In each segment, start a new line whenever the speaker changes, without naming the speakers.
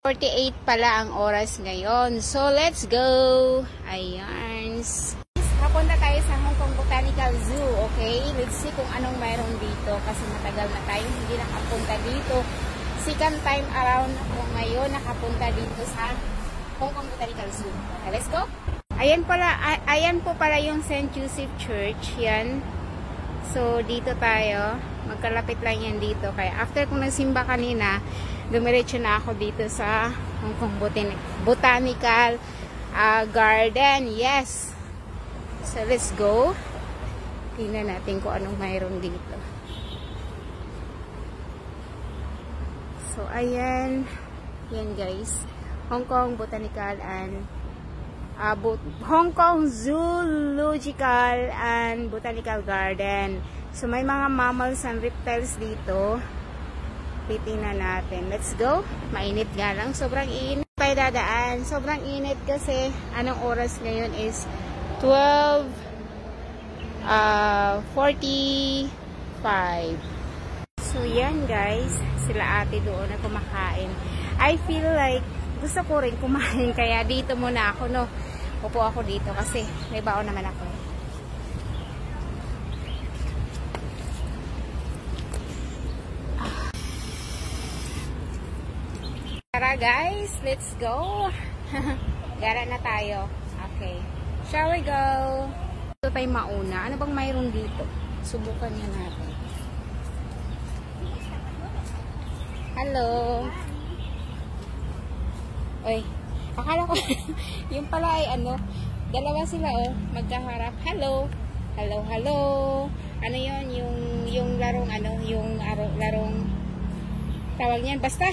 48 pala ang oras ngayon. So, let's go! Ayan. Papunta tayo sa Hong Kong Botanical Zoo, okay? Let's see kung anong mayroon dito. Kasi matagal na tayo hindi nakapunta dito. Second time around ako ngayon nakapunta dito sa Hong Kong Botanical Zoo. Okay, let's go! Ayan po pala yung St. Joseph Church. Yan. So, dito tayo. Magkalapit lang yan dito. Kaya after kong nagsimba kanina, dumiretso na ako dito sa Hong Kong Botanical Garden. Yes! So, let's go. Tingnan natin kung anong mayroon dito. So, ayan. Yan guys. Hong Kong Botanical and Hong Kong Zoological and Botanical Garden. So, may mga mammals and reptiles dito. Titingnan natin. Let's go. Mainit nga lang. Sobrang init. Tayo dadaan. Sobrang init kasi anong oras ngayon is 12:45. So, yan guys. Sila ate doon na kumakain. I feel like gusto ko rin kumain. Kaya dito muna ako, no. Upo ako dito kasi may baon naman ako. Tara guys, let's go. Gara na tayo. Okay. Shall we go? Ito tayo mauna. Ano bang mayroon dito? Subukan niya natin. Hello. Oy. Akala ko, yung pala ay ano, dalawa sila oh, magkaharap. Hello. Hello, hello. Ano yun? Yung larong ano, yung larong tawag niyan. Basta.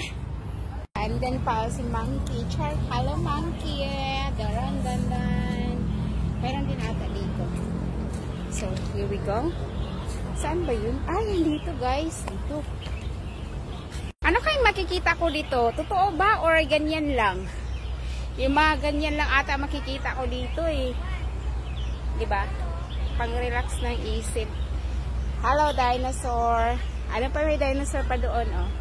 And then pa si Monkey. Hello, Monkey. Daran, dandan. Meron din ata dito. So, here we go. Saan ba yun? Ay, dito guys. Dito. Ano kayong makikita ko dito? Totoo ba or ganyan lang? Yung mga ganyan lang ata makikita ko dito eh. Diba? Pang-relax ng isip. Hello, dinosaur. Ano pa may dinosaur pa doon, oh?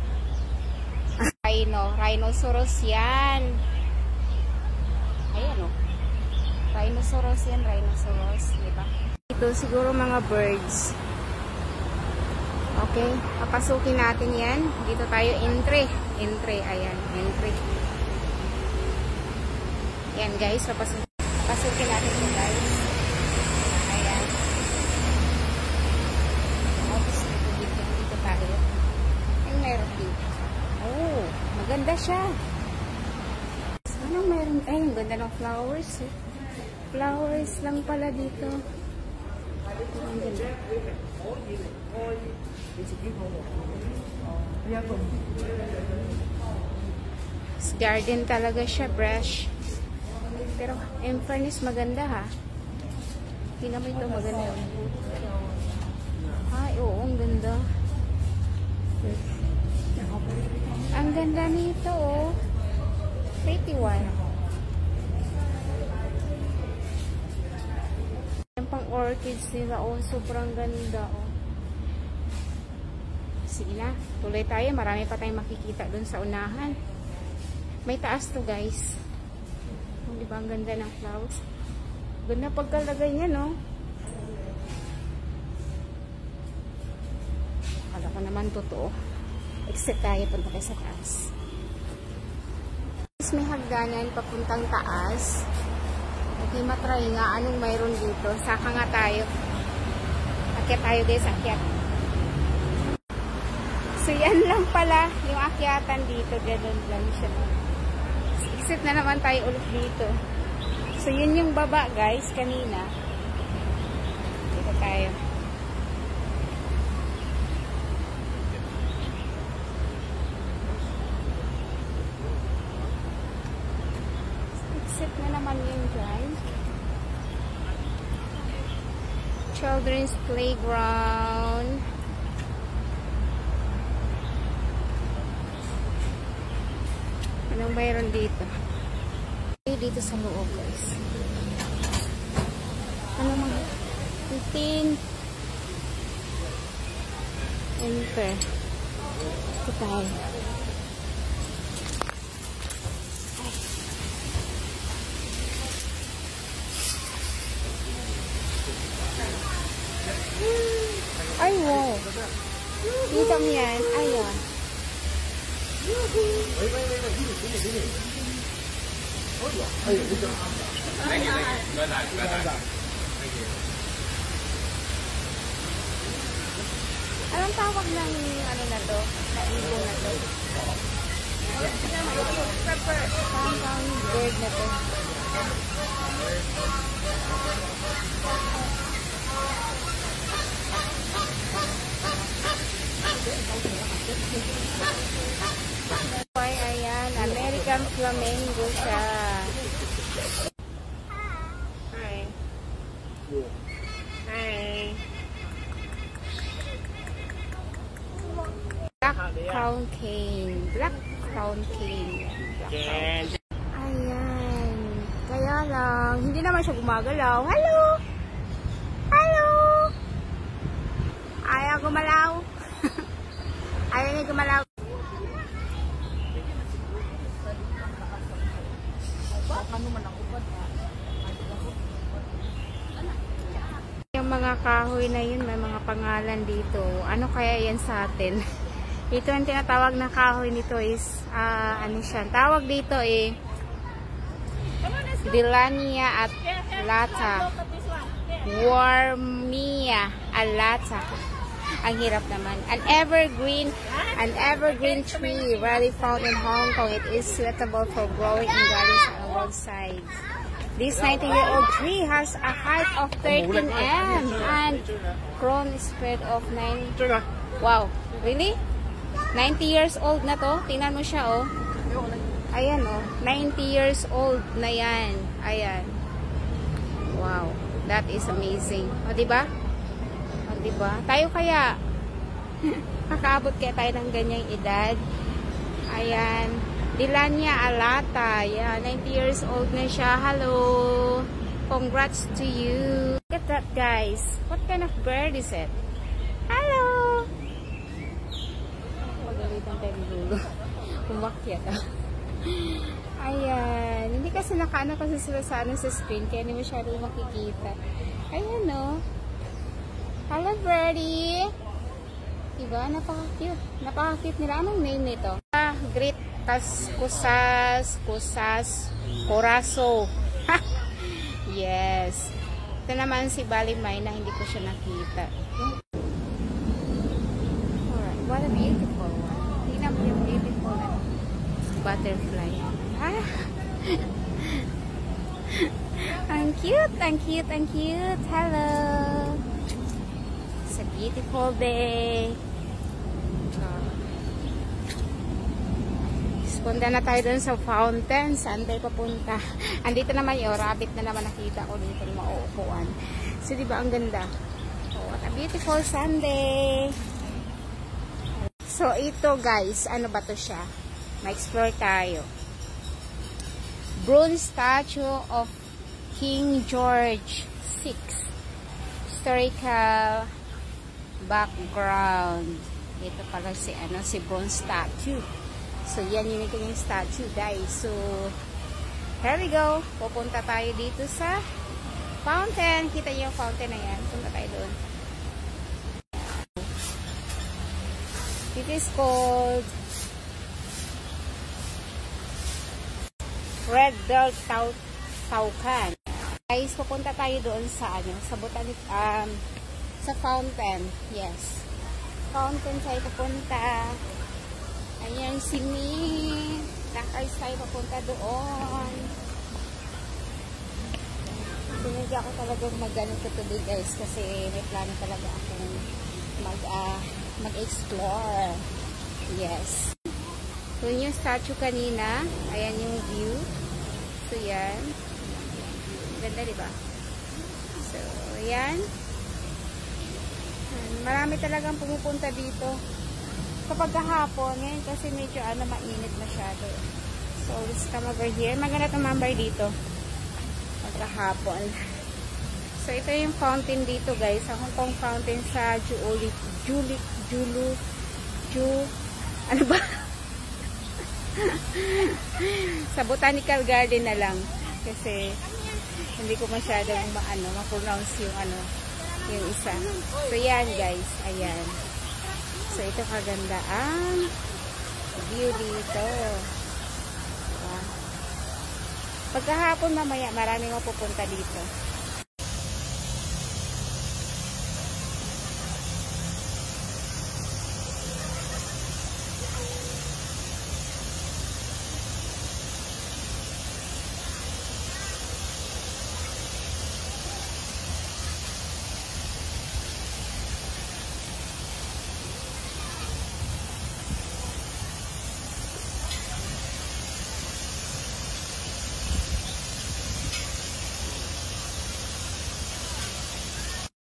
Rhinoceros yan. Ayan, oh. Rhinoceros yan, rhinoceros. Diba? Ito siguro mga birds. Okay. Papasukin natin yan. Dito tayo, entry. Entry, ayan. Entry. Ayan guys, papasukin natin ito guys. Ayan. Oops, dito tayo. Ayun, meron dito. Oh, maganda siya. Anong meron? Ay, ang ganda ng flowers. Eh. Flowers lang pala dito. Ang ganda. Garden talaga siya, brush. Pero, in fairness, maganda ha. Tingnan mo ito, maganda. Ay, oo, ang ganda. Ang ganda nito, oh. Pretty one. Yung pang orchids nila, oh. Sobrang ganda, oh. Sige na, tuloy tayo. Marami pa tayong makikita dun sa unahan. May taas to, guys. Diba ang ganda ng flowers? Ganda pagkalagay niya, no? Akala ko naman totoo. Except tayo punta kayo sa taas. May hagdanan papuntang taas. Okay, matry nga anong mayroon dito. Saka nga tayo. Akyat tayo guys, akyat. So yan lang pala yung akyatan dito. Ganun lang siya. Exit na naman tayo ulit dito. So, yun yung baba, guys, kanina. Dito tayo. Exit na naman yun, guys. Children's playground. Anong mayroon dito? Dito sa loob, guys. Ano mga? 15. Enter. Ito tayo. Kita mo yan. Ayan. Anong tawag ng ano na to? Na ibon na to? Pang bird na to. Ayan, American flamingo siya. Hi. Hi. Black crown cane. Black crown cane. Ayan. Kaya lang, hindi naman siya gumagalaw. Hello! Hello! Ayaw gumalaw. Ayaw niya gumalaw. Yung mga kahoy na yun, may mga pangalan dito. Ano kaya yan sa atin? Ito yung tinatawag na kahoy nito is, ano siya? Tawag dito Dillania at Lata. Wormia alata. Ang hirap naman. An evergreen tree rarely found in Hong Kong. It is suitable for growing in gardens on roadsides. This 90-year-old tree has a height of 13 m and crown spread of 9. Wow, really? 90 years old na to. Tingnan mo siya, oh. Ayan, oh. 90 years old na yan. Ayan. Wow, that is amazing. O, diba? O, diba? Tayo kaya, kakaabot kaya tayo ng ganyang edad. Ayan. Dillania alata. Yeah, 90 years old na siya. Hello. Congrats to you. Look at that, guys. What kind of bird is it? Hello. Magalitan tayo dulo. Umakyat. Ayan. Hindi kasi nakaano kasi sila sa screen. Kaya hindi masyado makikita. Ayan, no. Hello, birdie. Diba? Napaka-cute. Napaka-cute nila. Anong name nito? Great kusas, Corazo. Yes. Ito naman si Balimay na hindi ko siya nakita. Alright. What a beautiful one. Tingnan mo yung beautiful butterfly. Ang cute, ang cute, ang cute. Hello. It's a beautiful day. Punta na tayo dun sa fountain. Saan tayo papunta? Andito naman yung rabbit na naman nakita ko dito yung mauupuan. So, diba ang ganda? Oh, what a beautiful Sunday! So, ito guys, ano ba to siya? Ma-explore tayo. Bronze statue of King George VI. Historical background. Ito pala si bronze statue. So, yan yung kanyang statue, guys. So, here we go. Pupunta tayo dito sa fountain. Kita niyo yung fountain na yan. Punta tayo doon. It is called Red Belt Taucan. Guys, pupunta tayo doon sa sa botanic, sa fountain. Yes. Fountain tayo pupunta. Ayan si Mi. Nakais tayo papunta doon. Sinadya ako talagang mag-ganito today, guys, kasi may plano talaga akong mag-explore. Yes. So, yung statue kanina. Ayan yung view. So, yan. Ganda, diba? So, yan. Marami talagang pumupunta dito. Kapag kahapon, ngayon kasi medyo mainit masyado. So, let's come over here. Maganda tumambay dito. Pagkahapon. So, ito yung fountain dito, guys. Ang Hong Kong fountain sa ano ba? Sa Botanical Garden na lang. Kasi, hindi ko masyadong ma-pronounce yung yung isa. So, yan, guys. Ayan. So, ito kaganda ang view dito. Diba? Pagkahapon mamaya, marami mapupunta dito.